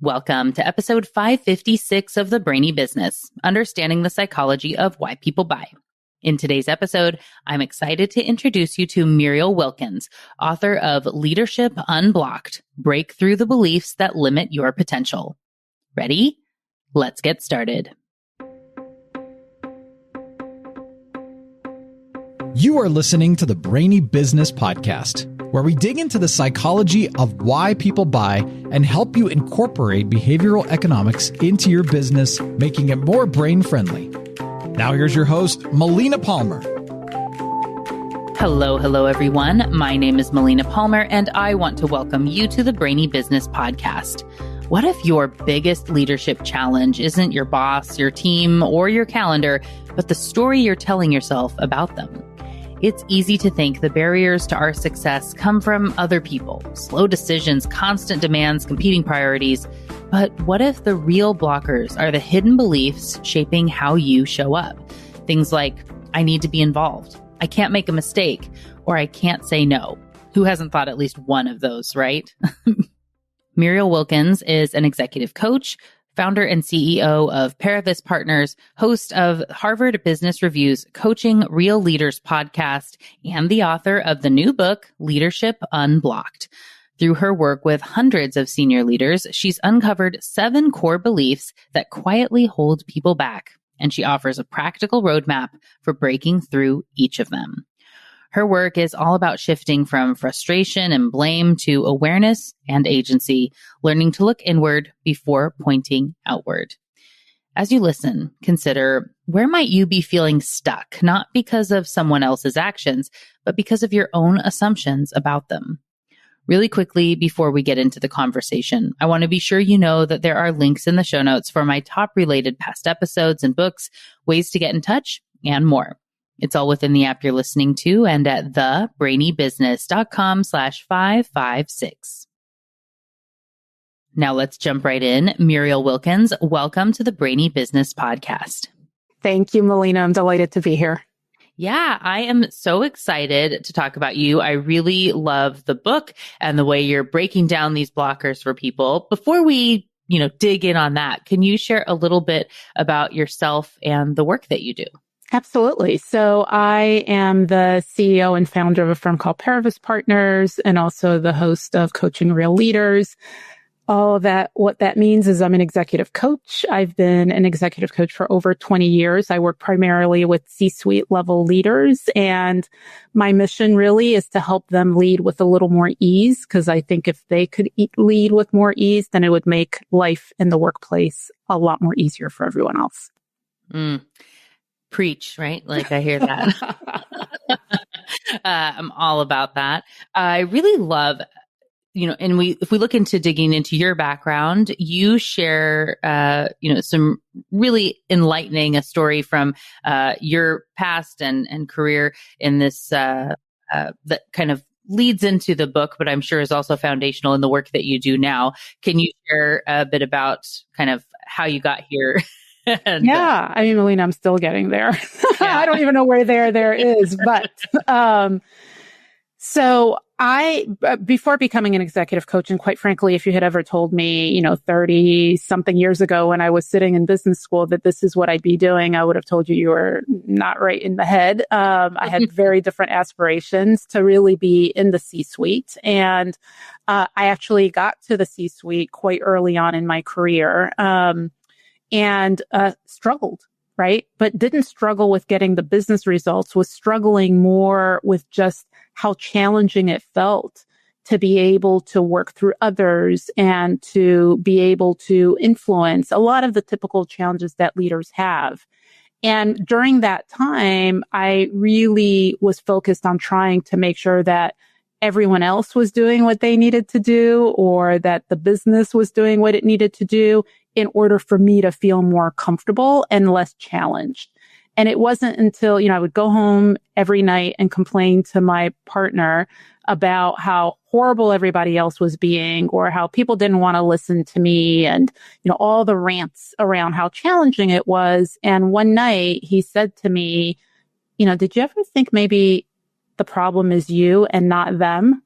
Welcome to episode 556 of the Brainy Business, Understanding the Psychology of Why People Buy. In today's episode, I'm excited to introduce you to Muriel Wilkins, author of Leadership Unblocked, Break Through the Beliefs That Limit Your Potential. Ready? Let's get started. You are listening to the Brainy Business Podcast, where we dig into the psychology of why people buy and help you incorporate behavioral economics into your business, making it more brain-friendly. Now here's your host, Melina Palmer. Hello, everyone. My name is Melina Palmer, and I want to welcome you to the Brainy Business Podcast. What if your biggest leadership challenge isn't your boss, your team, or your calendar, but the story you're telling yourself about them? It's easy to think the barriers to our success come from other people, slow decisions, constant demands, competing priorities. But what if the real blockers are the hidden beliefs shaping how you show up? Things like, I need to be involved, I can't make a mistake, or I can't say no. Who hasn't thought at least one of those, right? Muriel Wilkins is an executive coach, founder and CEO of Paravis Partners, host of Harvard Business Review's Coaching Real Leaders podcast, and the author of the new book, Leadership Unblocked. Through her work with hundreds of senior leaders, she's uncovered 7 core beliefs that quietly hold people back, and she offers a practical roadmap for breaking through each of them. Her work is all about shifting from frustration and blame to awareness and agency, learning to look inward before pointing outward. As you listen, consider, where might you be feeling stuck, not because of someone else's actions, but because of your own assumptions about them? Really quickly, before we get into the conversation, I want to be sure you know that there are links in the show notes for my top related past episodes and books, ways to get in touch, and more. It's all within the app you're listening to and at thebrainybusiness.com/556. Now let's jump right in. Muriel Wilkins, welcome to the Brainy Business Podcast. Thank you, Melina. I'm delighted to be here. Yeah, I am so excited to talk about you. I really love the book and the way you're breaking down these blockers for people. Before we, dig in on that, can you share a little bit about yourself and the work that you do? Absolutely. So I am the CEO and founder of a firm called Paravis Partners and also the host of Coaching Real Leaders. All of that, what that means is I'm an executive coach. I've been an executive coach for over 20 years. I work primarily with C-suite level leaders, and my mission really is to help them lead with a little more ease, because I think if they could lead with more ease, then it would make life in the workplace a lot more easier for everyone else. Preach, right? Like I hear that. I'm all about that. I really love, and if we look into digging into your background, you share, some really enlightening a story from your past and career in this that kind of leads into the book, but I'm sure is also foundational in the work that you do now. Can you share a bit about kind of how you got here? Yeah. I mean, Melina, I'm still getting there. Yeah. I don't even know where there is, but, so before becoming an executive coach, and quite frankly, if you had ever told me, 30 something years ago when I was sitting in business school that this is what I'd be doing, I would have told you were not right in the head. I had very different aspirations to really be in the C-suite. And, I actually got to the C-suite quite early on in my career. And struggled, right? But didn't struggle with getting the business results, was struggling more with just how challenging it felt to be able to work through others and to be able to influence a lot of the typical challenges that leaders have. And during that time, I really was focused on trying to make sure that everyone else was doing what they needed to do, or that the business was doing what it needed to do, in order for me to feel more comfortable and less challenged. And it wasn't until, I would go home every night and complain to my partner about how horrible everybody else was being, or how people didn't want to listen to me, and, all the rants around how challenging it was. And one night he said to me, did you ever think maybe the problem is you and not them?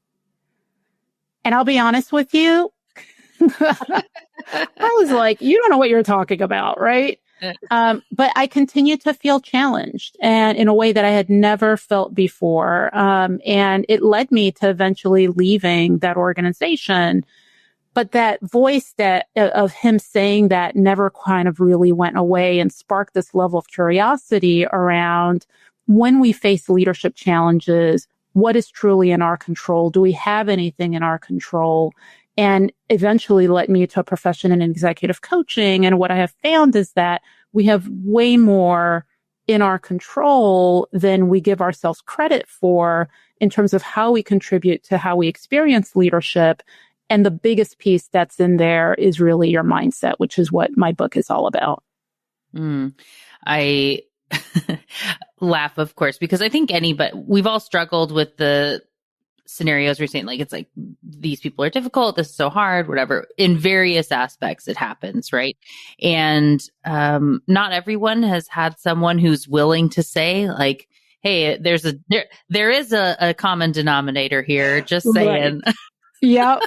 And I'll be honest with you, was like, you don't know what you're talking about, right? But I continued to feel challenged and in a way that I had never felt before. And it led me to eventually leaving that organization. But that voice of him saying that never kind of really went away and sparked this level of curiosity around when we face leadership challenges, what is truly in our control? Do we have anything in our control? And eventually led me to a profession in executive coaching. And what I have found is that we have way more in our control than we give ourselves credit for in terms of how we contribute to how we experience leadership. And the biggest piece that's in there is really your mindset, which is what my book is all about. I laugh, of course, because I think we've all struggled with the scenarios we're saying, like, it's like, these people are difficult, this is so hard, whatever. In various aspects, it happens, right? And not everyone has had someone who's willing to say, like, hey, there is a common denominator here, just saying. Right. Yep.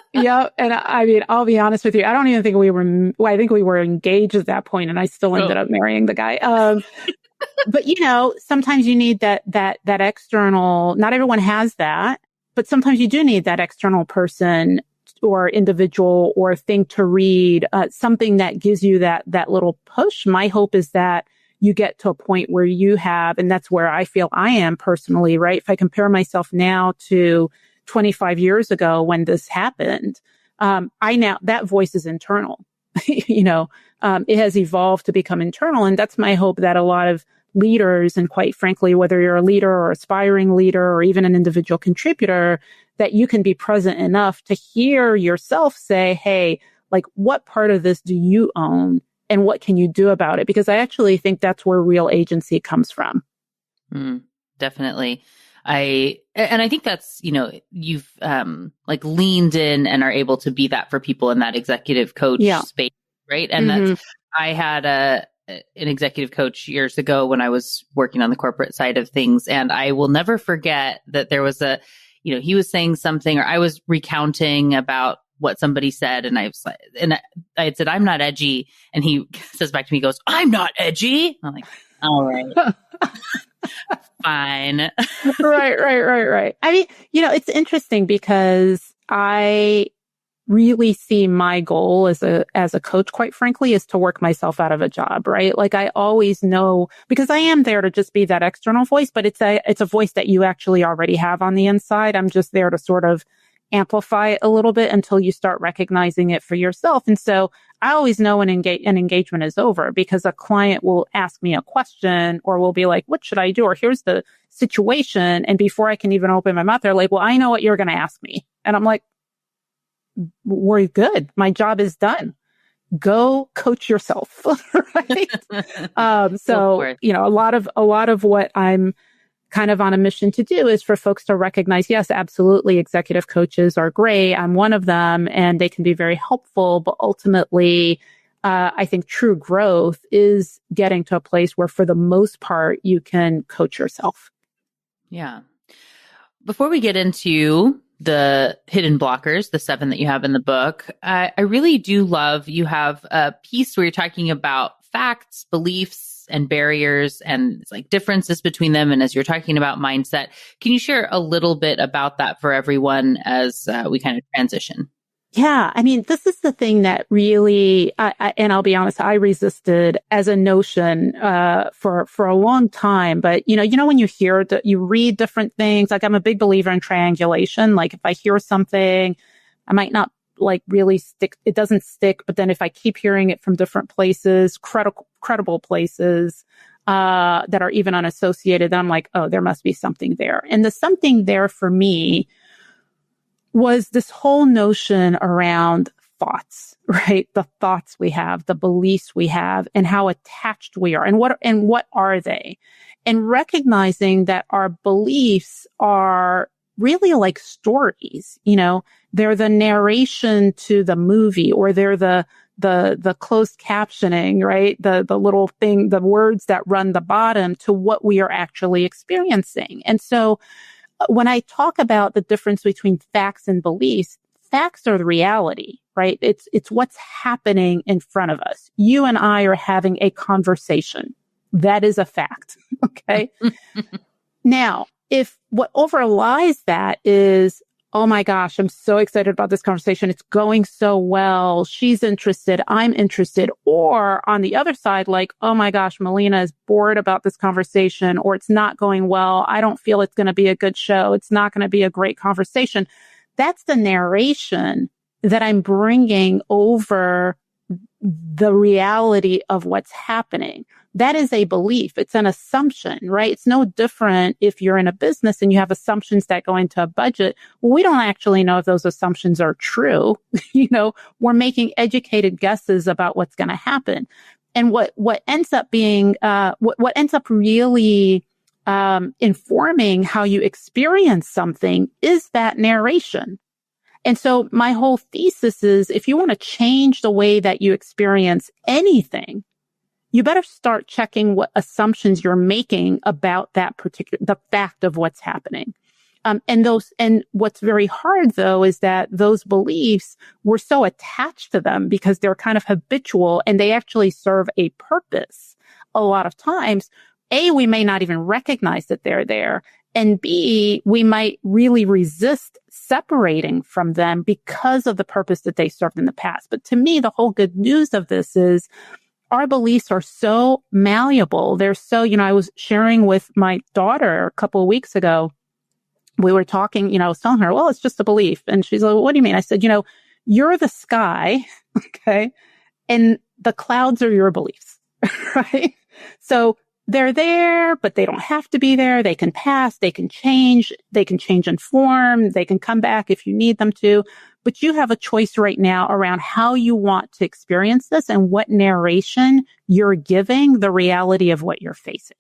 And I mean, I'll be honest with you. I don't even think I think we were engaged at that point, and I still ended up marrying the guy. But sometimes you need that external, not everyone has that, but sometimes you do need that external person or individual or thing to read, something that gives you that little push. My hope is that you get to a point where you have, and that's where I feel I am personally, right? If I compare myself now to 25 years ago when this happened, that voice is internal. It has evolved to become internal. And that's my hope, that a lot of leaders, and quite frankly, whether you're a leader or aspiring leader or even an individual contributor, that you can be present enough to hear yourself say, hey, like, what part of this do you own and what can you do about it? Because I actually think that's where real agency comes from. Definitely. I think that's, you've like leaned in and are able to be that for people in that executive coach space, right? And I had an executive coach years ago when I was working on the corporate side of things. And I will never forget that there was he was saying something, or I was recounting about what somebody said. And I had said, I'm not edgy. And he says back to me, he goes, I'm not edgy. I'm like, all right. Fine. Right. I mean, it's interesting because I really see my goal as a coach, quite frankly, is to work myself out of a job, right? Like, I always know, because I am there to just be that external voice, but it's a voice that you actually already have on the inside. I'm just there to sort of amplify it a little bit until you start recognizing it for yourself. And so I always know when an engagement is over, because a client will ask me a question or will be like, what should I do? Or here's the situation. And before I can even open my mouth, they're like, well, I know what you're going to ask me. And I'm like, we're good. My job is done. Go coach yourself. Right. So, a lot of what I'm kind of on a mission to do is for folks to recognize, yes, absolutely, executive coaches are great. I'm one of them, and they can be very helpful. But ultimately, I think true growth is getting to a place where, for the most part, you can coach yourself. Yeah. Before we get into the hidden blockers, the 7 that you have in the book, I really do love, you have a piece where you're talking about facts, beliefs, and barriers, and it's like differences between them. And as you're talking about mindset, can you share a little bit about that for everyone as we kind of transition? Yeah. I mean, this is the thing that really, and I'll be honest, I resisted as a notion, for a long time. But, when you read different things, like, I'm a big believer in triangulation. Like, if I hear something, I might not really stick. It doesn't stick. But then if I keep hearing it from different places, credible places, that are even unassociated, then I'm like, oh, there must be something there. And the something there for me was this whole notion around thoughts, right? The thoughts we have, the beliefs we have, and how attached we are, and what are they? And recognizing that our beliefs are really like stories, they're the narration to the movie, or they're the closed captioning, right? The little thing, the words that run the bottom to what we are actually experiencing. And so when I talk about the difference between facts and beliefs, facts are the reality, right? It's what's happening in front of us. You and I are having a conversation. That is a fact. Okay. Now, if what overlies that is, oh my gosh, I'm so excited about this conversation. It's going so well. She's interested. I'm interested. Or on the other side, like, oh my gosh, Melina is bored about this conversation, or it's not going well. I don't feel it's going to be a good show. It's not going to be a great conversation. That's the narration that I'm bringing over the reality of what's happening. That is a belief. It's an assumption, right? It's no different if you're in a business and you have assumptions that go into a budget. Well, we don't actually know if those assumptions are true. We're making educated guesses about what's going to happen. And what ends up being, what ends up really informing how you experience something is that narration. And so my whole thesis is, if you want to change the way that you experience anything, you better start checking what assumptions you're making about the fact of what's happening. And what's very hard though is that those beliefs, we're so attached to them because they're kind of habitual and they actually serve a purpose. A lot of times, A, we may not even recognize that they're there. And B, we might really resist separating from them because of the purpose that they served in the past. But to me, the whole good news of this is our beliefs are so malleable. They're so, I was sharing with my daughter a couple of weeks ago. We were talking, I was telling her, well, it's just a belief. And she's like, what do you mean? I said, you're the sky, okay? And the clouds are your beliefs, right? So they're there, but they don't have to be there. They can pass, they can change in form, they can come back if you need them to. But you have a choice right now around how you want to experience this and what narration you're giving the reality of what you're facing.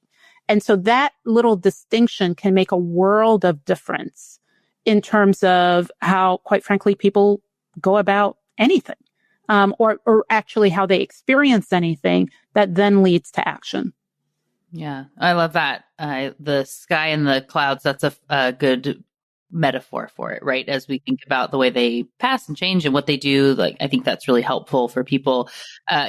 And so that little distinction can make a world of difference in terms of how, quite frankly, people go about anything, or actually how they experience anything that then leads to action. Yeah, I love that. The sky and the clouds, that's a good metaphor for it, right? As we think about the way they pass and change and what they do, I think that's really helpful for people.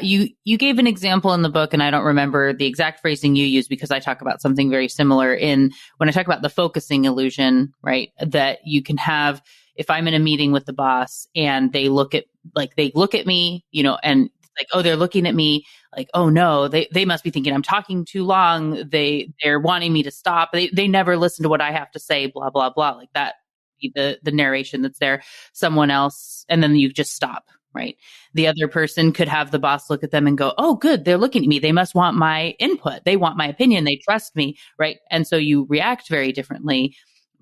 You gave an example in the book, and I don't remember the exact phrasing you used because I talk about something very similar when I talk about the focusing illusion, right? That you can have, if I'm in a meeting with the boss and they look at me, and like, oh, they're looking at me like, oh no, they must be thinking I'm talking too long. They're wanting me to stop. They never listen to what I have to say, blah, blah, blah. Like that, the narration that's there, someone else, and then you just stop, right? The other person could have the boss look at them and go, oh, good, they're looking at me. They must want my input. They want my opinion. They trust me, right? And so you react very differently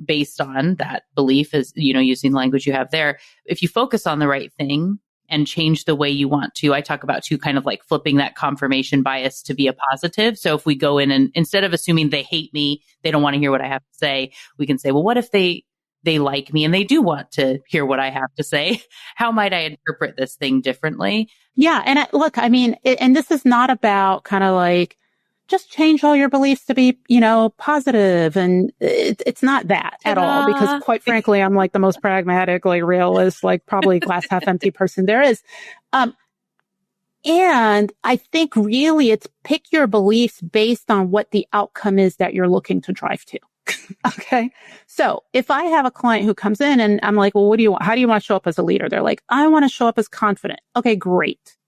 based on that belief, as using language you have there. If you focus on the right thing and change the way you want to, I talk about too, kind of like flipping that confirmation bias to be a positive. So if we go in and instead of assuming they hate me, they don't want to hear what I have to say, we can say, well, what if they like me and they do want to hear what I have to say? How might I interpret this thing differently? Yeah. And look, and this is not about kind of like, just change all your beliefs to be, positive. And it's not that at all, because quite frankly, I'm like the most pragmatic, realist, probably glass half empty person there is. And I think really it's pick your beliefs based on what the outcome is that you're looking to drive to. Okay. So if I have a client who comes in and I'm like, well, what do you want? How do you want to show up as a leader? They're like, I want to show up as confident. Okay, great.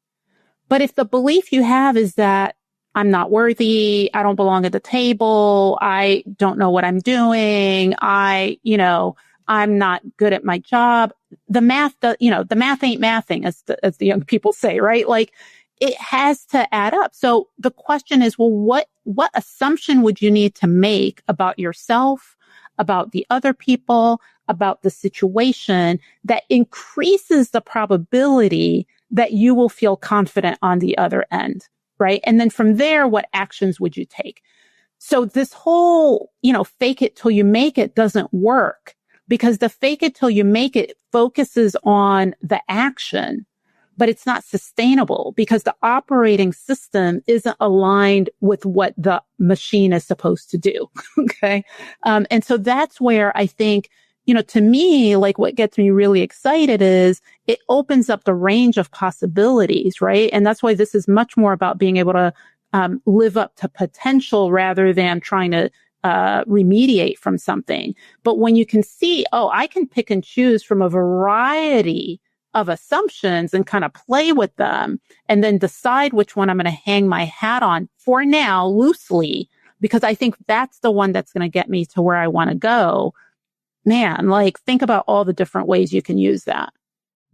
But if the belief you have is that I'm not worthy, I don't belong at the table, I don't know what I'm doing, I'm not good at my job, the math ain't mathing, as the young people say, right? It has to add up. So the question is, well, what assumption would you need to make about yourself, about the other people, about the situation that increases the probability that you will feel confident on the other end, right? And then from there, what actions would you take? So this whole, fake it till you make it doesn't work, because the fake it till you make it focuses on the action, but it's not sustainable because the operating system isn't aligned with what the machine is supposed to do. Okay. And so that's where I think to me, like what gets me really excited is it opens up the range of possibilities, right? And that's why this is much more about being able to live up to potential rather than trying to remediate from something. But when you can see, I can pick and choose from a variety of assumptions and kind of play with them and then decide which one I'm going to hang my hat on for now loosely, because I think that's the one that's going to get me to where I want to go. Man, like think about all the different ways you can use that.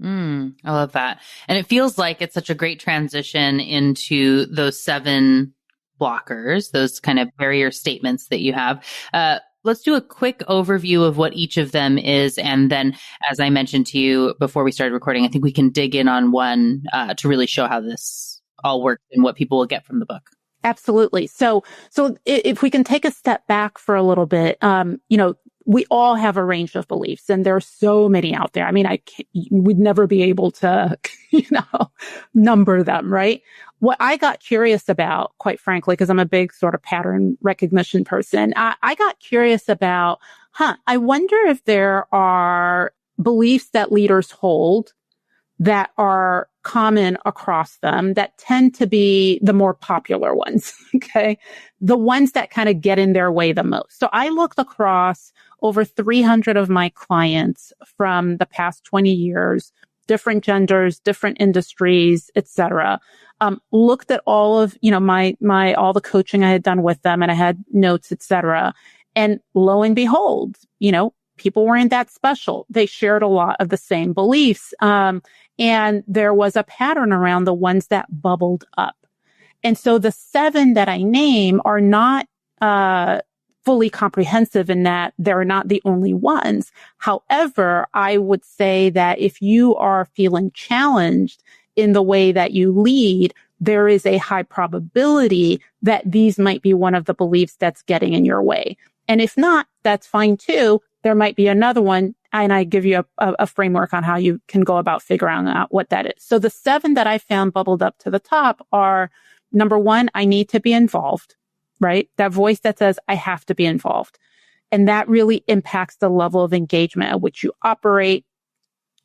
I love that. And it feels like it's such a great transition into those 7 blockers, those kind of barrier statements that you have. Let's do a quick overview of what each of them is. And then, as I mentioned to you before we started recording, I think we can dig in on one to really show how this all works and what people will get from the book. Absolutely. So if we can take a step back for a little bit, we all have a range of beliefs and there are so many out there. I mean, we'd never be able to, number them, right? What I got curious about, quite frankly, because I'm a big sort of pattern recognition person, I got curious about, I wonder if there are beliefs that leaders hold that are common across them that tend to be the more popular ones, okay? The ones that kind of get in their way the most. So I looked across over 300 of my clients from the past 20 years, different genders, different industries, et cetera. Looked at all of, all the coaching I had done with them, and I had notes, et cetera. And lo and behold, people weren't that special. They shared a lot of the same beliefs. And there was a pattern around the ones that bubbled up. And so the 7 that I name are not fully comprehensive in that they're not the only ones. However, I would say that if you are feeling challenged in the way that you lead, there is a high probability that these might be one of the beliefs that's getting in your way. And if not, that's fine too. There might be another one, and I give you a framework on how you can go about figuring out what that is. So the 7 that I found bubbled up to the top are, number 1, I need to be involved, right? That voice that says, I have to be involved. And that really impacts the level of engagement at which you operate.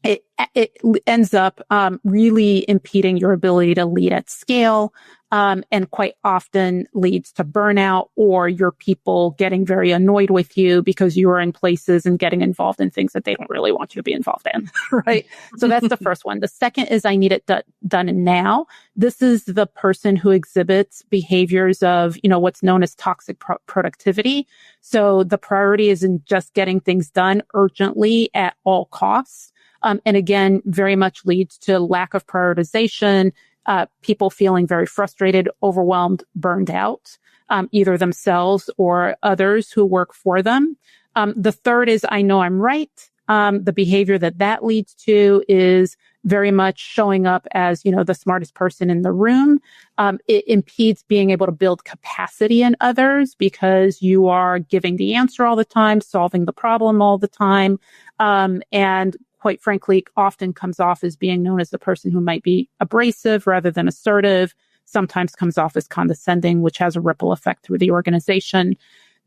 It ends up really impeding your ability to lead at scale, and quite often leads to burnout or your people getting very annoyed with you because you are in places and getting involved in things that they don't really want you to be involved in, right? So that's the first one. The second is I need it done now. This is the person who exhibits behaviors of, what's known as toxic productivity. So the priority isn't just getting things done urgently at all costs. And again, very much leads to lack of prioritization, people feeling very frustrated, overwhelmed, burned out, either themselves or others who work for them. The third is I know I'm right. The behavior that leads to is very much showing up as, the smartest person in the room. It impedes being able to build capacity in others because you are giving the answer all the time, solving the problem all the time, and quite frankly, often comes off as being known as the person who might be abrasive rather than assertive, sometimes comes off as condescending, which has a ripple effect through the organization.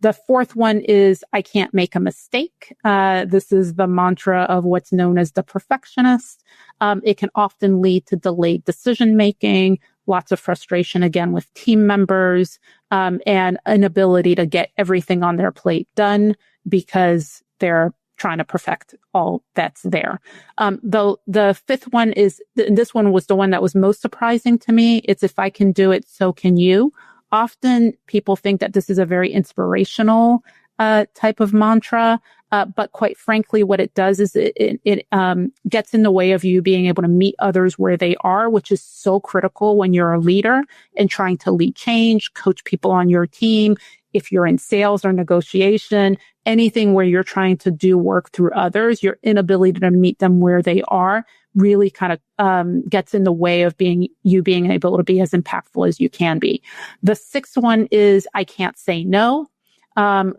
The fourth one is I can't make a mistake. This is the mantra of what's known as the perfectionist. It can often lead to delayed decision-making, lots of frustration, again, with team members, and inability to get everything on their plate done because they're trying to perfect all that's there. The fifth one is, this one was the one that was most surprising to me. It's if I can do it, so can you. Often people think that this is a very inspirational type of mantra, but quite frankly, what it does is it gets in the way of you being able to meet others where they are, which is so critical when you're a leader and trying to lead change, coach people on your team. If you're in sales or negotiation, anything where you're trying to do work through others, your inability to meet them where they are really kind of gets in the way of being able to be as impactful as you can be. The sixth one is I can't say no.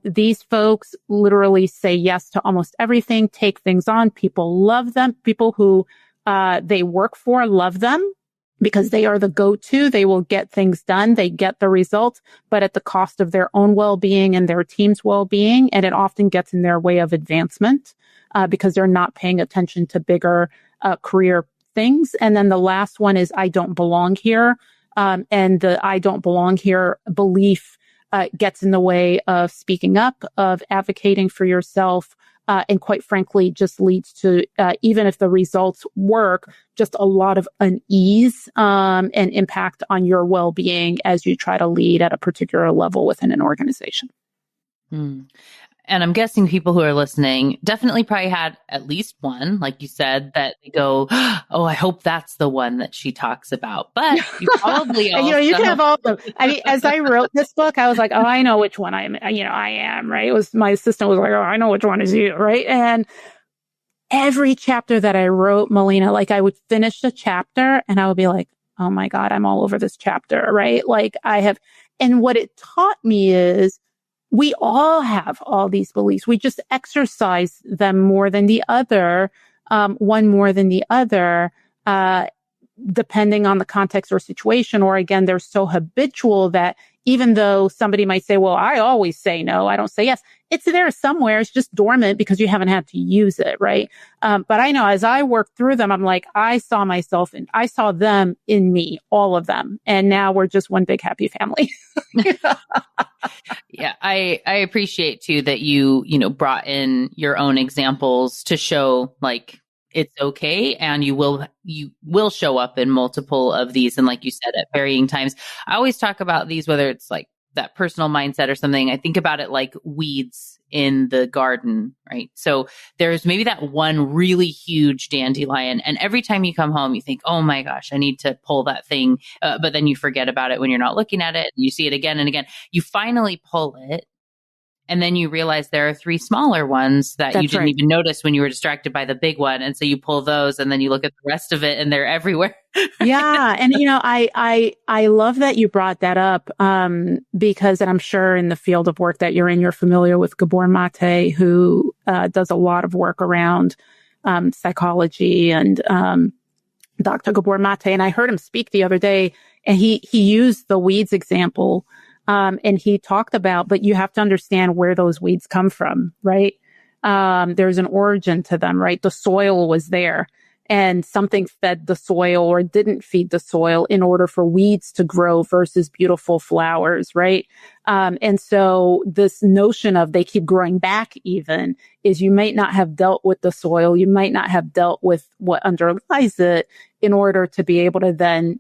These folks literally say yes to almost everything, take things on. People love them. People who they work for love them. because they are the go-to. They will get things done. They get the results, but at the cost of their own well-being and their team's well-being. And it often gets in their way of advancement because they're not paying attention to bigger career things. And then the last one is I don't belong here. And the I don't belong here belief gets in the way of speaking up, of advocating for yourself, and quite frankly, just leads to, even if the results work, just a lot of unease and impact on your well-being as you try to lead at a particular level within an organization. Mm. And I'm guessing people who are listening definitely probably had at least one, like you said, that they go, oh, I hope that's the one that she talks about. But you probably also... you can have all of them. I mean, as I wrote this book, I was like, oh, I know which one I am, right? It was, my assistant was like, oh, I know which one is you, right? And every chapter that I wrote, Melina, like I would finish a chapter and I would be like, oh my God, I'm all over this chapter, right? Like I have, and what it taught me is, we all have all these beliefs. We just exercise them more than the other, one more than the other, depending on the context or situation. Or again, they're so habitual that even though somebody might say, well, I always say no, I don't say yes. It's there somewhere. It's just dormant because you haven't had to use it, right? But I know as I work through them, I'm like, I saw myself and I saw them in me, all of them. And now we're just one big happy family. Yeah, I appreciate too that you brought in your own examples to show like it's okay, and you will show up in multiple of these, and like you said, at varying times. I always talk about these, whether it's like that personal mindset or something. I think about it like weeds in the garden, right? So there's maybe that one really huge dandelion, and every time you come home, you think, oh my gosh, I need to pull that thing. But then you forget about it when you're not looking at it. You see it again and again. You finally pull it. And then you realize there are 3 smaller ones that you didn't even notice when you were distracted by the big one. And so you pull those and then you look at the rest of it and they're everywhere. Yeah. And, I love that you brought that up, because, and I'm sure in the field of work that you're in, you're familiar with Gabor Mate, who, does a lot of work around, psychology and, Dr. Gabor Mate. And I heard him speak the other day and he used the weeds example. And he talked about, but you have to understand where those weeds come from, right? There's an origin to them, right? The soil was there and something fed the soil or didn't feed the soil in order for weeds to grow versus beautiful flowers, right? And so this notion of they keep growing back even is you might not have dealt with the soil. You might not have dealt with what underlies it in order to be able to then,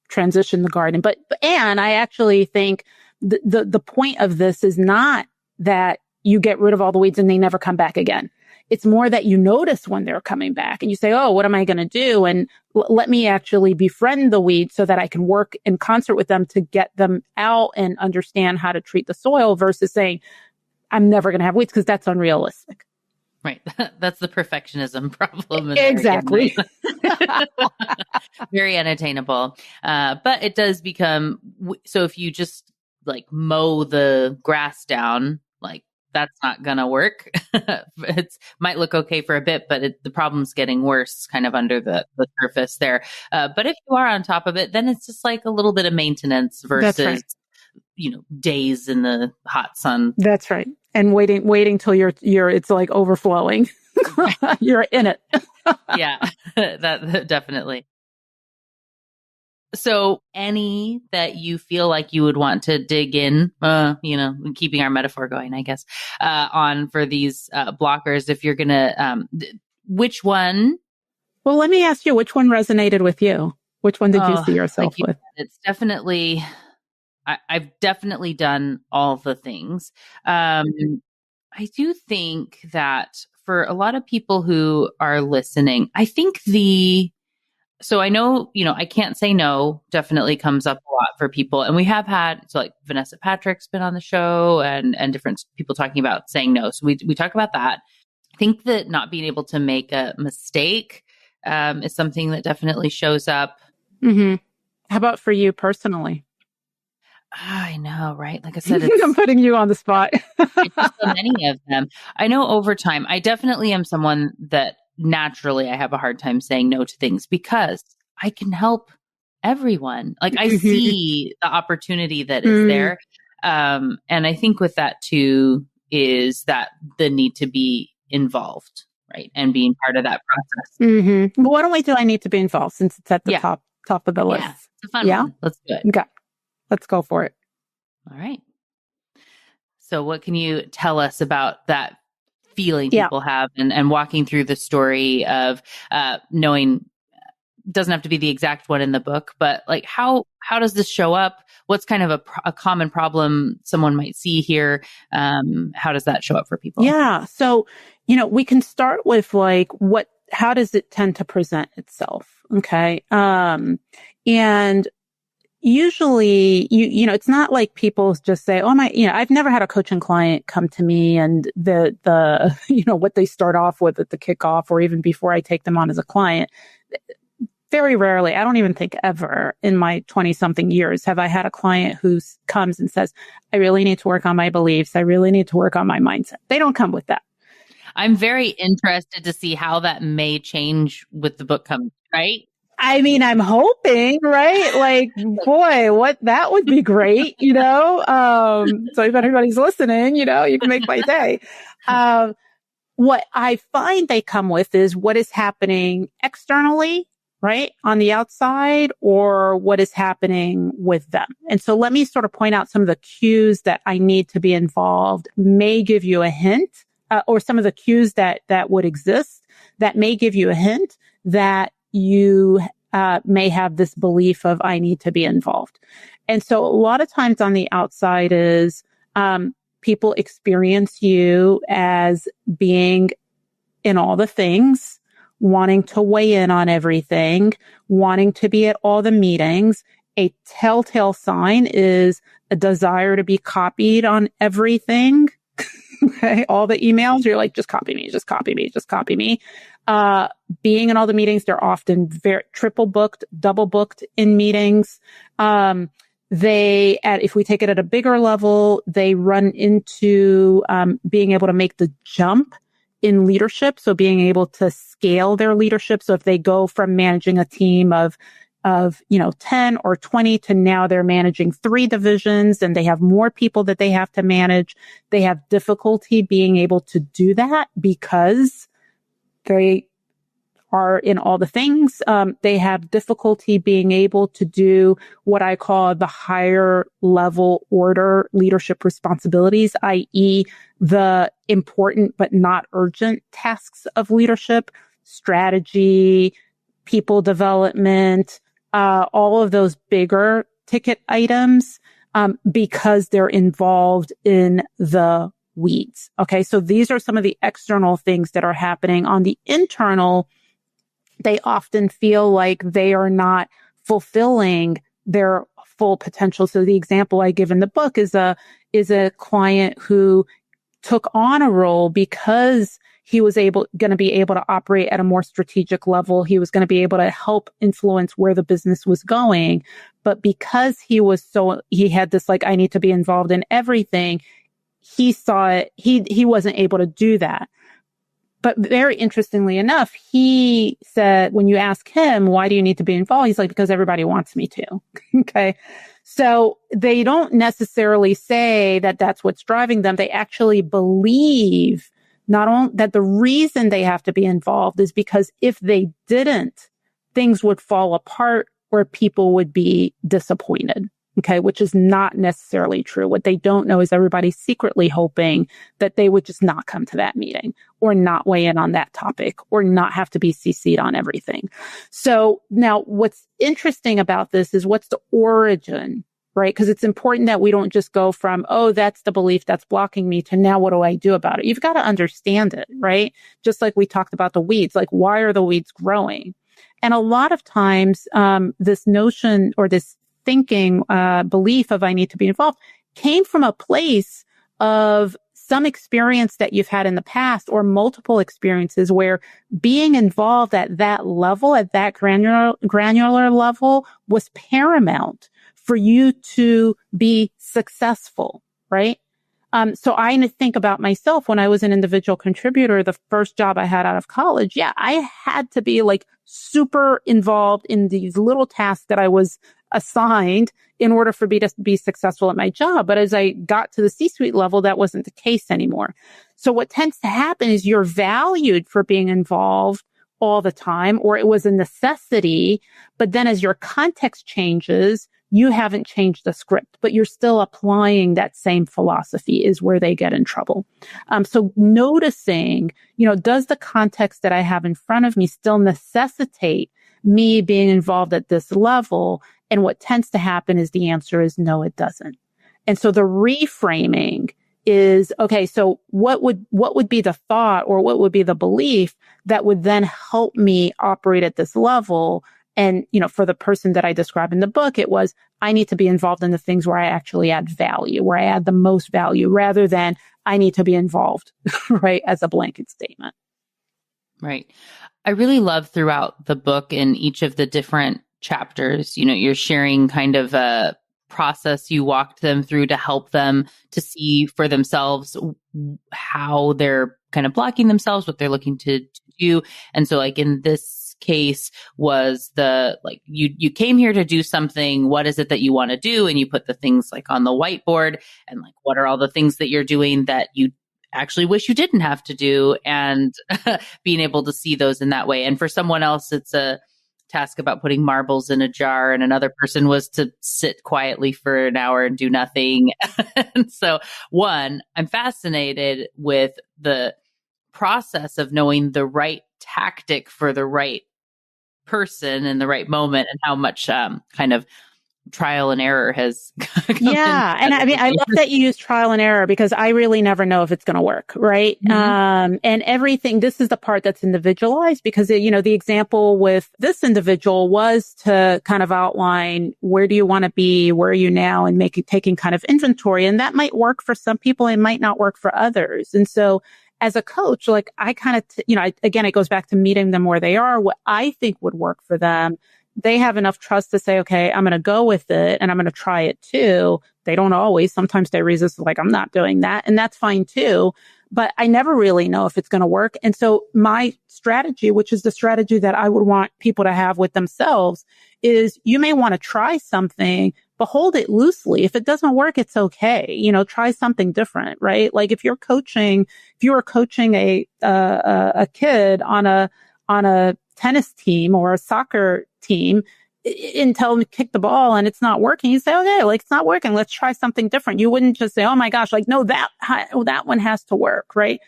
transition the garden. And I actually think the point of this is not that you get rid of all the weeds and they never come back again. It's more that you notice when they're coming back and you say, oh, what am I going to do? And let me actually befriend the weeds so that I can work in concert with them to get them out and understand how to treat the soil versus saying, I'm never going to have weeds, because that's unrealistic. Right. That's the perfectionism problem. Exactly. Very unattainable. But it does become, so if you just like mow the grass down, like that's not going to work. It might look okay for a bit, but the problem's getting worse kind of under the surface there. But if you are on top of it, then it's just like a little bit of maintenance versus, days in the hot sun. That's right. And waiting till you're it's like overflowing. You're in it. Yeah, that definitely. So any that you feel like you would want to dig in, keeping our metaphor going, I guess, on for these blockers, if you're going to, which one? Well, let me ask you, which one resonated with you? Which one did you see yourself with? It's definitely, I've definitely done all the things. I do think that for a lot of people who are listening, I think so I know, I can't say no definitely comes up a lot for people. And we have had, so like Vanessa Patrick's been on the show and different people talking about saying no. So we talk about that. I think that not being able to make a mistake is something that definitely shows up. Mm-hmm. How about for you personally? I know, right? Like I said, I'm putting you on the spot. It's so many of them. I know over time, I definitely am someone that naturally I have a hard time saying no to things because I can help everyone. Like I see the opportunity that is there. And I think with that too is that the need to be involved, right? And being part of that process. But why don't we do I need to be involved since it's at the top of the list? Yeah, it's a fun one. Let's do it. Okay. Let's go for it. All right. So what can you tell us about that feeling people have and walking through the story of knowing doesn't have to be the exact one in the book, but like how does this show up? What's kind of a common problem someone might see here? How does that show up for people? Yeah. So, we can start with like how does it tend to present itself? Okay. And usually it's not like people just say, oh my, I've never had a coaching client come to me and the what they start off with at the kickoff or even before I take them on as a client. Very rarely, I don't even think ever in my 20 something years have I had a client who comes and says, I really need to work on my beliefs. I really need to work on my mindset. They don't come with that. I'm very interested to see how that may change with the book coming, right? I mean, I'm hoping, right? Like, boy, that would be great, So if anybody's listening, you can make my day. What I find they come with is what is happening externally, right? On the outside, or what is happening with them. And so let me sort of point out some of the cues that I need to be involved may give you a hint, or some of the cues that would exist that may give you a hint that you may have this belief of I need to be involved. And so a lot of times on the outside is people experience you as being in all the things, wanting to weigh in on everything, wanting to be at all the meetings. A telltale sign is a desire to be copied on everything. Okay, all the emails, you're like, just copy me, just copy me, just copy me. Being in all the meetings, they're often triple booked, double booked in meetings. If we take it at a bigger level, they run into being able to make the jump in leadership. So being able to scale their leadership. So if they go from managing a team of 10 or 20 to now they're managing 3 divisions and they have more people that they have to manage, they have difficulty being able to do that because they are in all the things. They have difficulty being able to do what I call the higher level order leadership responsibilities, i.e. the important but not urgent tasks of leadership, strategy, people development, all of those bigger ticket items, because they're involved in the weeds. Okay. So these are some of the external things that are happening. On the internal, they often feel like they are not fulfilling their full potential. So the example I give in the book is a client who took on a role because he was going to be able to operate at a more strategic level. He was going to be able to help influence where the business was going. But because he had this, like, I need to be involved in everything, he saw it, he wasn't able to do that. But very interestingly enough, he said, when you ask him, why do you need to be involved? He's like, because everybody wants me to. Okay. So they don't necessarily say that that's what's driving them. They actually believe not only that the reason they have to be involved is because if they didn't, things would fall apart or people would be disappointed. Okay. Which is not necessarily true. What they don't know is everybody's secretly hoping that they would just not come to that meeting or not weigh in on that topic or not have to be CC'd on everything. So now what's interesting about this is what's the origin, right? Because it's important that we don't just go from, oh, that's the belief that's blocking me to now what do I do about it? You've got to understand it, right? Just like we talked about the weeds, like why are the weeds growing? And a lot of times, this notion or this thinking, belief of I need to be involved came from a place of some experience that you've had in the past or multiple experiences where being involved at that level, at that granular level was paramount for you to be successful, right? So I think about myself when I was an individual contributor, the first job I had out of college. Yeah, I had to be like super involved in these little tasks that I was assigned in order for me to be successful at my job. But as I got to the C-suite level, that wasn't the case anymore. So what tends to happen is you're valued for being involved all the time, or it was a necessity. But then as your context changes, you haven't changed the script, but you're still applying that same philosophy is where they get in trouble. So noticing, does the context that I have in front of me still necessitate me being involved at this level? And what tends to happen is the answer is no, it doesn't. And so the reframing is, okay, so what would be the thought or what would be the belief that would then help me operate at this level? And, for the person that I describe in the book, it was, I need to be involved in the things where I actually add value, where I add the most value rather than I need to be involved, right? As a blanket statement. Right. I really love throughout the book in each of the different chapters, you're sharing kind of a process you walked them through to help them to see for themselves how they're kind of blocking themselves, what they're looking to do. And so like in this case was you came here to do something. What is it that you want to do? And you put the things like on the whiteboard and like, what are all the things that you're doing that you actually wish you didn't have to do, and being able to see those in that way. And for someone else, it's a task about putting marbles in a jar, and another person was to sit quietly for an hour and do nothing. And so I'm fascinated with the process of knowing the right tactic for the right person in the right moment, and how much kind of trial and error has come Yeah. And I love that you use trial and error, because I really never know if it's going to work. Right. Mm-hmm. And everything, this is the part that's individualized, because, the example with this individual was to kind of outline, where do you want to be? Where are you now? And taking kind of inventory. And that might work for some people. It might not work for others. And so as a coach, like I kind of, again, it goes back to meeting them where they are, what I think would work for them. They have enough trust to say, okay, I'm going to go with it and I'm going to try it too. They don't always. Sometimes they resist, like, I'm not doing that. And that's fine too. But I never really know if it's going to work. And so my strategy, which is the strategy that I would want people to have with themselves, is you may want to try something, but hold it loosely. If it doesn't work, it's okay. Try something different, right? Like if you are coaching a kid on a tennis team or a soccer team, and tell them to kick the ball and it's not working, you say, okay, like it's not working, let's try something different. You wouldn't just say, oh my gosh, like, no, that one has to work, right?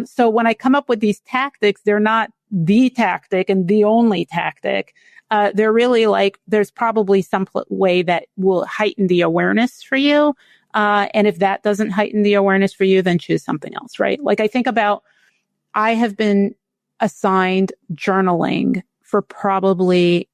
So when I come up with these tactics, they're not the tactic and the only tactic. They're really like, there's probably some way that will heighten the awareness for you. And if that doesn't heighten the awareness for you, then choose something else, right? Like I think about, I have been assigned journaling for probably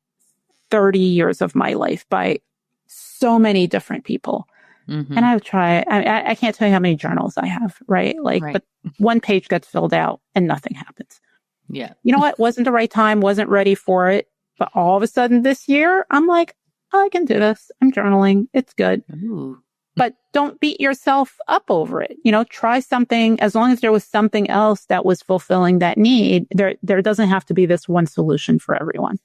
30 years of my life by so many different people. Mm-hmm. And I would try, I can't tell you how many journals I have, right? Like, right. But one page gets filled out and nothing happens. Yeah. You know what? Wasn't the right time, wasn't ready for it. But all of a sudden this year, I'm like, oh, I can do this. I'm journaling. It's good. Ooh. But don't beat yourself up over it. Try something. As long as there was something else that was fulfilling that need, there doesn't have to be this one solution for everyone.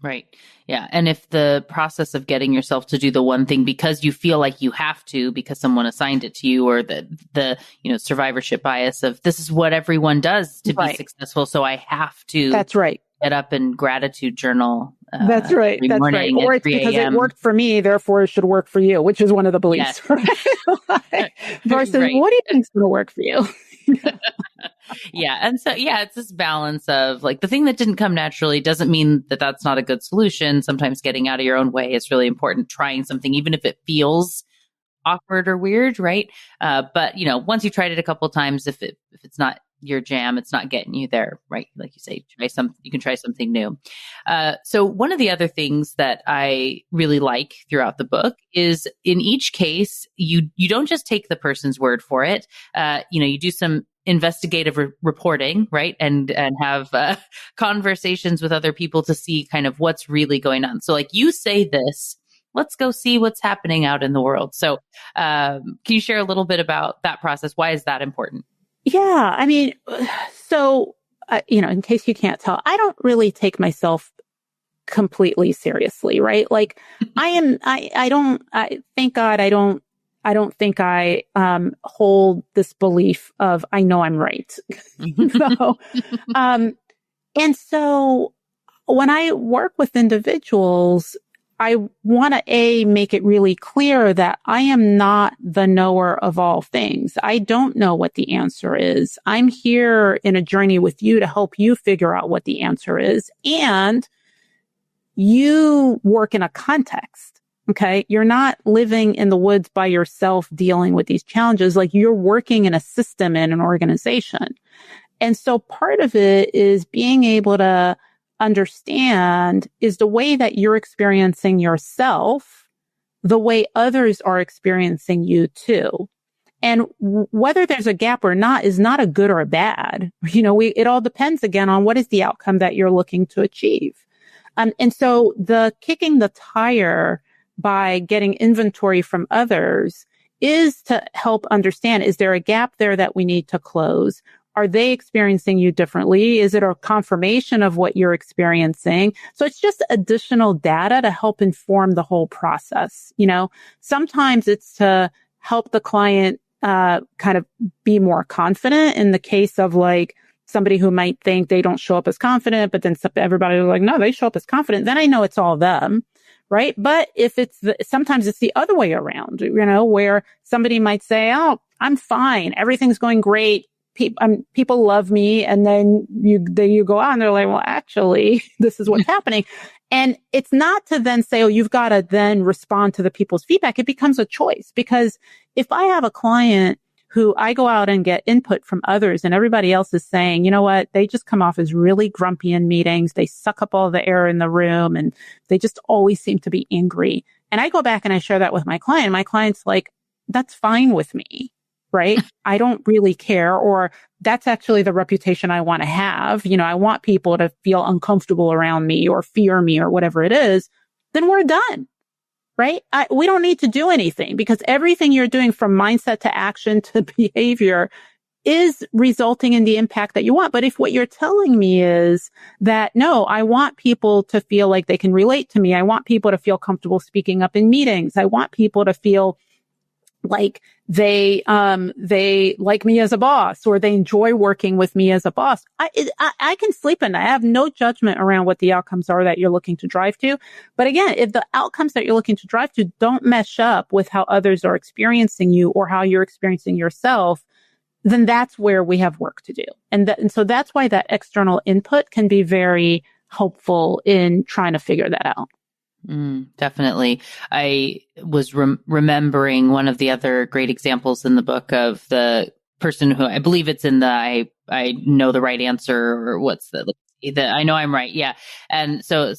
Right. Yeah. And if the process of getting yourself to do the one thing because you feel like you have to, because someone assigned it to you, or the survivorship bias of this is what everyone does to be successful, so I have to. That's right. Get up and gratitude journal. That's right. That's right. Or it's because it worked for me, therefore it should work for you, which is one of the beliefs. Yes. Right? Versus, right. What do you think is going to work for you? Yeah. And so, it's this balance of like the thing that didn't come naturally doesn't mean that that's not a good solution. Sometimes getting out of your own way is really important. Trying something, even if it feels awkward or weird, right? But once you tried it a couple of times, if it's not your jam, it's not getting you there, right? Like you say, you can try something new. So one of the other things that I really like throughout the book is in each case, you don't just take the person's word for it. You do some investigative reporting, right? And have conversations with other people to see kind of what's really going on. So like you say this let's go see what's happening out in the world. So can you share a little bit about that process? Why is that important? Yeah. I mean, so, in case you can't tell, I don't really take myself completely seriously, right? Like thank God I don't think I hold this belief of, I know I'm right. And so when I work with individuals, I want to make it really clear that I am not the knower of all things. I don't know what the answer is. I'm here in a journey with you to help you figure out what the answer is. And you work in a context. Okay. You're not living in the woods by yourself dealing with these challenges. Like, you're working in a system, in an organization. And so part of it is being able to understand, is the way that you're experiencing yourself the way others are experiencing you too. And whether there's a gap or not is not a good or a bad. It all depends again on what is the outcome that you're looking to achieve. And so the kicking the tire by getting inventory from others is to help understand, is there a gap there that we need to close? Are they experiencing you differently? Is it a confirmation of what you're experiencing? So it's just additional data to help inform the whole process. Sometimes it's to help the client kind of be more confident in the case of like somebody who might think they don't show up as confident, but then everybody was like, no, they show up as confident. Then I know it's all them. Right. But if sometimes it's the other way around, where somebody might say, oh, I'm fine. Everything's going great. People love me. And then you go out and they're like, well, actually, this is what's happening. And it's not to then say, oh, you've got to then respond to the people's feedback. It becomes a choice, because if I have a client who I go out and get input from others and everybody else is saying, you know what, they just come off as really grumpy in meetings. They suck up all the air in the room and they just always seem to be angry. And I go back and I share that with my client. My client's like, that's fine with me. Right? I don't really care, or that's actually the reputation I want to have. I want people to feel uncomfortable around me or fear me or whatever it is. Then we're done. Right? We don't need to do anything, because everything you're doing from mindset to action to behavior is resulting in the impact that you want. But if what you're telling me is that, no, I want people to feel like they can relate to me. I want people to feel comfortable speaking up in meetings. I want people to feel like they like me as a boss, or they enjoy working with me as a boss. I can sleep at night. I have no judgment around what the outcomes are that you're looking to drive to. But again, if the outcomes that you're looking to drive to don't mesh up with how others are experiencing you or how you're experiencing yourself, then that's where we have work to do. And so that's why that external input can be very helpful in trying to figure that out. Definitely. I was remembering one of the other great examples in the book of the person who, I believe it's in the, I know the right answer, or what's the I know I'm right. Yeah. And so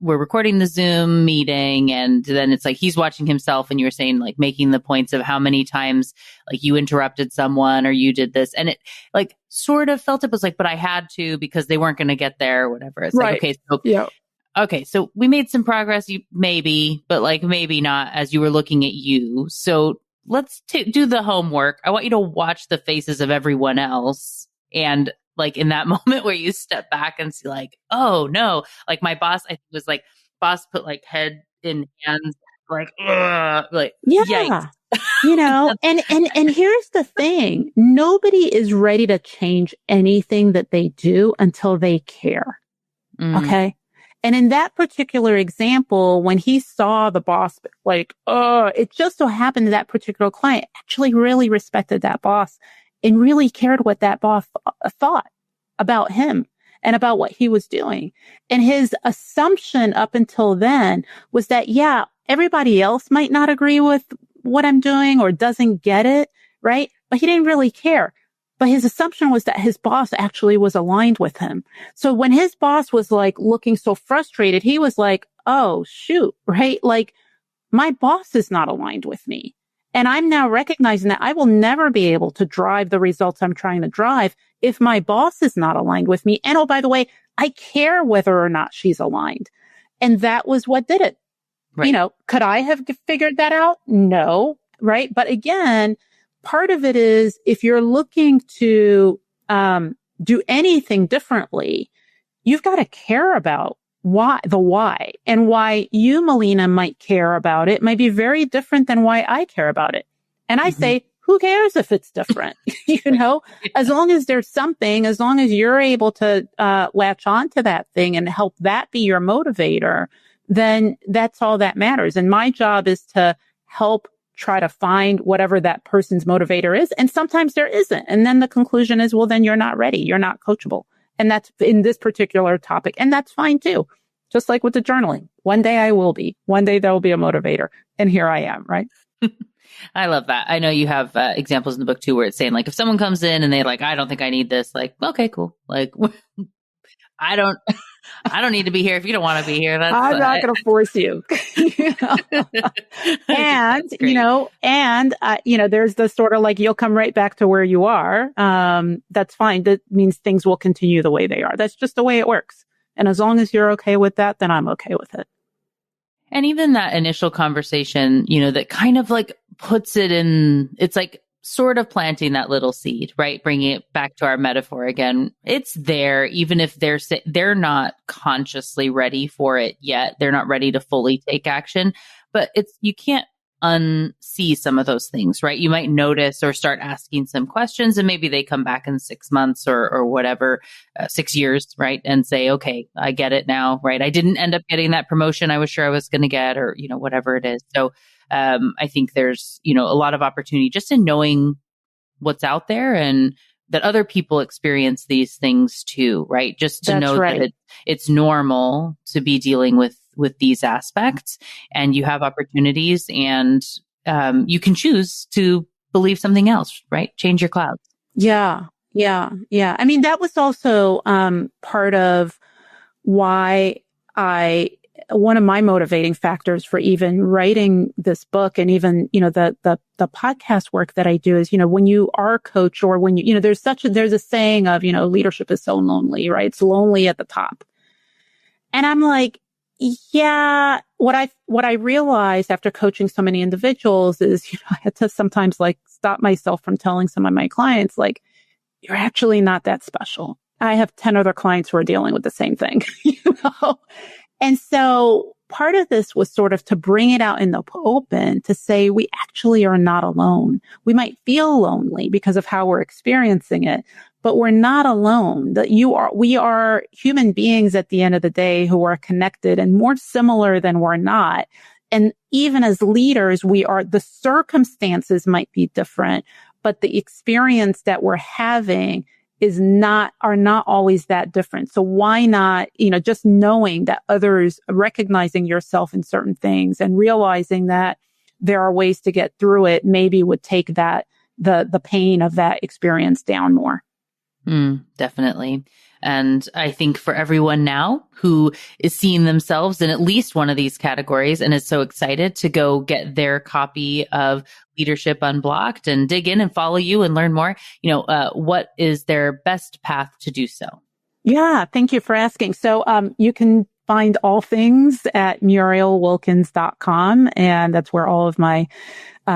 we're recording the Zoom meeting, and then it's like, he's watching himself, and you were saying, like, making the points of how many times like you interrupted someone or you did this. And it like sort of felt, it was like, but I had to, because they weren't going to get there or whatever. It's right. Like, okay, so yeah. Okay, so we made some progress, maybe, but like maybe not, as you were looking at you. So let's do the homework. I want you to watch the faces of everyone else. And like in that moment where you step back and see like, oh no, like my boss, I think was like, boss put like head in hands, like, like, yeah. Yikes. And here's the thing. Nobody is ready to change anything that they do until they care. Okay. And in that particular example, when he saw the boss, like, it just so happened that particular client actually really respected that boss and really cared what that boss thought about him and about what he was doing. And his assumption up until then was that, yeah, everybody else might not agree with what I'm doing or doesn't get it, right? But he didn't really care. But his assumption was that his boss actually was aligned with him. So when his boss was like looking so frustrated, he was like, oh, shoot, right? Like, my boss is not aligned with me. And I'm now recognizing that I will never be able to drive the results I'm trying to drive if my boss is not aligned with me. And oh, by the way, I care whether or not she's aligned. And that was what did it. Right. Could I have figured that out? No. Right. But again, part of it is if you're looking to do anything differently, you've got to care about why and why you, Melina, might care about it might be very different than why I care about it. And I say, who cares if it's different? As long as there's something, as long as you're able to latch on to that thing and help that be your motivator, then that's all that matters. And my job is to help try to find whatever that person's motivator is. And sometimes there isn't. And then the conclusion is, well, then you're not ready. You're not coachable. And that's in this particular topic. And that's fine too. Just like with the journaling. One day I will be. One day there will be a motivator. And here I am, right? I love that. I know you have examples in the book too, where it's saying like, if someone comes in and they're like, I don't think I need this, like, okay, cool. Like, I don't need to be here if you don't want to be here. I'm not going to force you. And, there's the sort of like, you'll come right back to where you are. That's fine. That means things will continue the way they are. That's just the way it works. And as long as you're okay with that, then I'm okay with it. And even that initial conversation, that kind of like puts it in, it's like sort of planting that little seed, right? Bringing it back to our metaphor again. It's there, even if they're not consciously ready for it yet. They're not ready to fully take action, but you can't unsee some of those things, right? You might notice or start asking some questions and maybe they come back in 6 months or whatever, 6 years, right? And say, okay, I get it now, right? I didn't end up getting that promotion I was sure I was going to get or, whatever it is. So I think there's, a lot of opportunity just in knowing what's out there and that other people experience these things too, right? Just to know that it's normal to be dealing with these aspects and you have opportunities and you can choose to believe something else, right? Change your clouds. Yeah. I mean, that was also part of why one of my motivating factors for even writing this book and even, the podcast work that I do is, when you are a coach or when there's a saying of, leadership is so lonely, right? It's lonely at the top. And I'm like, yeah, what I realized after coaching so many individuals is, I had to sometimes like stop myself from telling some of my clients, like, you're actually not that special. I have 10 other clients who are dealing with the same thing, And so part of this was sort of to bring it out in the open to say, we actually are not alone. We might feel lonely because of how we're experiencing it, but we're not alone. We are human beings at the end of the day who are connected and more similar than we're not. And even as leaders, the circumstances might be different, but the experience that we're having are not always that different. So why not, just knowing that others, recognizing yourself in certain things and realizing that there are ways to get through it, maybe would take the pain of that experience down more. Definitely. And I think for everyone now who is seeing themselves in at least one of these categories and is so excited to go get their copy of Leadership Unblocked and dig in and follow you and learn more, what is their best path to do so? Yeah, thank you for asking. So you can find all things at murielwilkins.com. And that's where all of my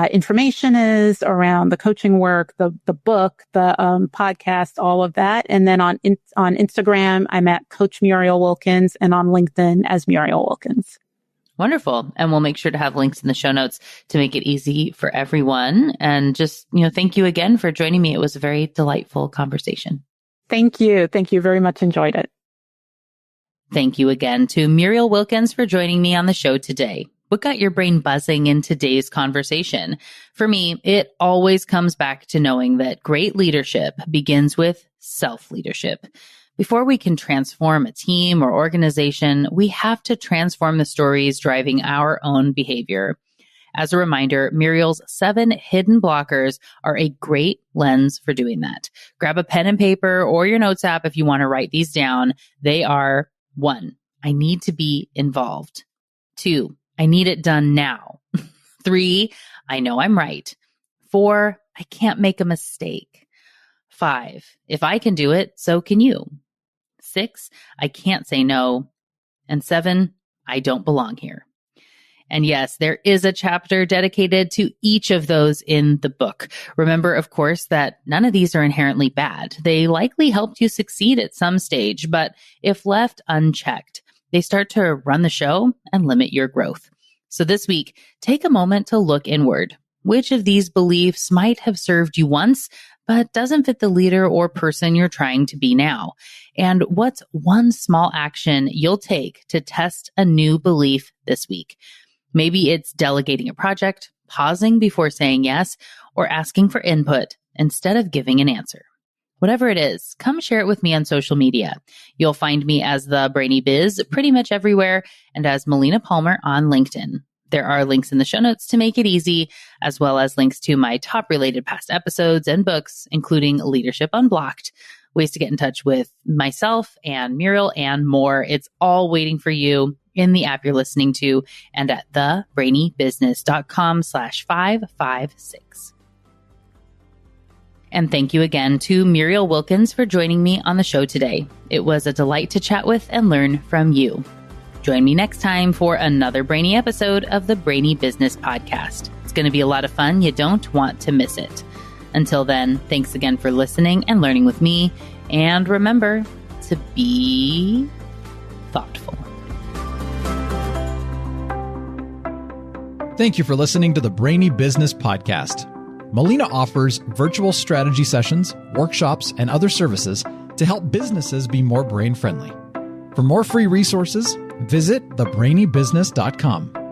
information is around the coaching work, the book, the podcast, all of that. And then on Instagram, I'm at Coach Muriel Wilkins and on LinkedIn as Muriel Wilkins. Wonderful. And we'll make sure to have links in the show notes to make it easy for everyone. And just, thank you again for joining me. It was a very delightful conversation. Thank you. Thank you. Very much enjoyed it. Thank you again to Muriel Wilkins for joining me on the show today. What got your brain buzzing in today's conversation? For me, it always comes back to knowing that great leadership begins with self-leadership. Before we can transform a team or organization, we have to transform the stories driving our own behavior. As a reminder, Muriel's 7 hidden blockers are a great lens for doing that. Grab a pen and paper or your notes app if you want to write these down. They are: 1, I need to be involved. 2, I need it done now. 3, I know I'm right. 4, I can't make a mistake. 5, if I can do it, so can you. 6, I can't say no. And 7, I don't belong here. And yes, there is a chapter dedicated to each of those in the book. Remember, of course, that none of these are inherently bad. They likely helped you succeed at some stage, but if left unchecked, they start to run the show and limit your growth. So this week, take a moment to look inward. Which of these beliefs might have served you once, but doesn't fit the leader or person you're trying to be now? And what's one small action you'll take to test a new belief this week? Maybe it's delegating a project, pausing before saying yes, or asking for input instead of giving an answer. Whatever it is, come share it with me on social media. You'll find me as the Brainy Biz pretty much everywhere and as Melina Palmer on LinkedIn. There are links in the show notes to make it easy, as well as links to my top related past episodes and books, including Leadership Unblocked, ways to get in touch with myself and Muriel and more. It's all waiting for you in the app you're listening to and at thebrainybusiness.com/556. And thank you again to Muriel Wilkins for joining me on the show today. It was a delight to chat with and learn from you. Join me next time for another brainy episode of the Brainy Business Podcast. It's going to be a lot of fun. You don't want to miss it. Until then, thanks again for listening and learning with me. And remember to be thoughtful. Thank you for listening to the Brainy Business Podcast. Melina offers virtual strategy sessions, workshops, and other services to help businesses be more brain-friendly. For more free resources, visit thebrainybusiness.com.